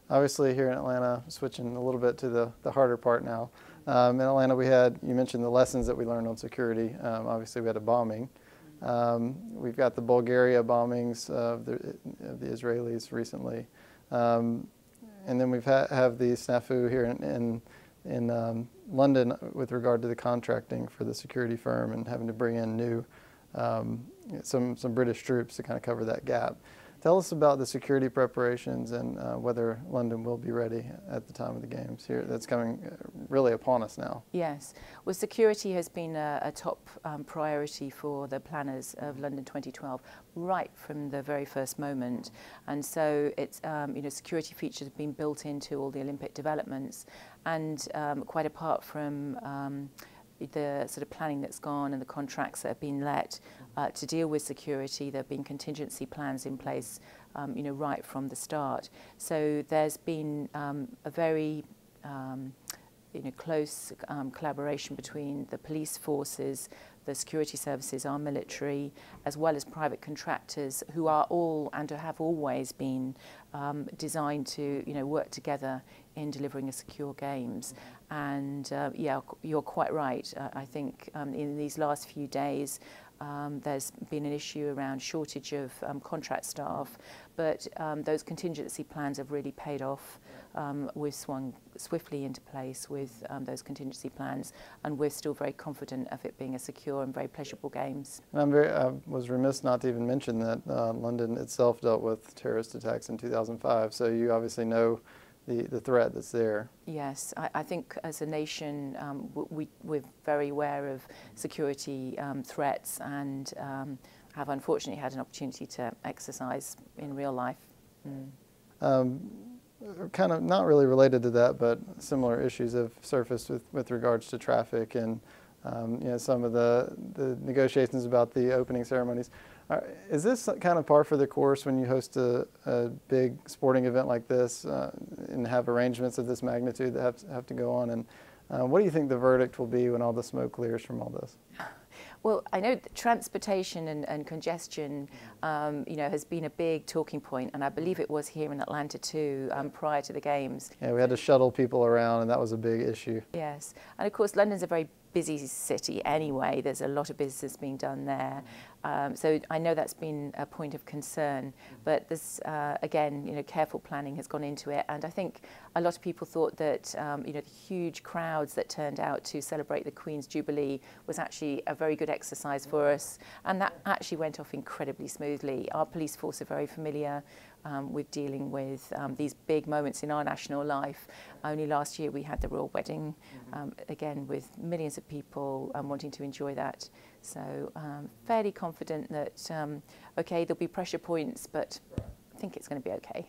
Obviously here in Atlanta, switching a little bit to the harder part now. In Atlanta we had, you mentioned the lessons that we learned on security. Obviously we had a bombing. We've got the Bulgaria bombings of the Israelis recently. And then we've have the snafu here in London with regard to the contracting for the security firm and having to bring in new, some British troops to kind of cover that gap. Tell us about the security preparations and whether London will be ready at the time of the games here. That's coming really upon us now. Yes. Well, security has been a top priority for the planners of London 2012 right from the very first moment. And so it's, security features have been built into all the Olympic developments. And quite apart from the sort of planning that's gone and the contracts that have been let to deal with security, there have been contingency plans in place, right from the start. So there's been a very close collaboration between the police forces, the security services, our military, as well as private contractors who are all and have always been designed to work together in delivering a secure games. And yeah, you're quite right. I think in these last few days there's been an issue around shortage of contract staff, but those contingency plans have really paid off. We've swung swiftly into place with those contingency plans, and we're still very confident of it being a secure and very pleasurable games. And I was remiss not to even mention that London itself dealt with terrorist attacks in 2005, so you obviously know the threat that's there. Yes, I think as a nation we're very aware of security threats and have unfortunately had an opportunity to exercise in real life. Kind of not really related to that, but similar issues have surfaced with regards to traffic and some of the negotiations about the opening ceremonies. Is this kind of par for the course when you host a big sporting event like this and have arrangements of this magnitude that have to go on? And what do you think the verdict will be when all the smoke clears from all this? Well, I know that transportation and congestion, has been a big talking point, and I believe it was here in Atlanta too, prior to the games. Yeah, we had to shuttle people around, and that was a big issue. Yes, and of course London's a very busy city anyway. There's a lot of business being done there. So I know that's been a point of concern, but there's, again, careful planning has gone into it. And I think a lot of people thought that, the huge crowds that turned out to celebrate the Queen's Jubilee was actually a very good exercise for us. And that actually went off incredibly smoothly. Our police force are very familiar with dealing with these big moments in our national life. Only last year we had the royal wedding, again with millions of people wanting to enjoy that. So fairly confident that, okay, there'll be pressure points, but I think it's going to be okay.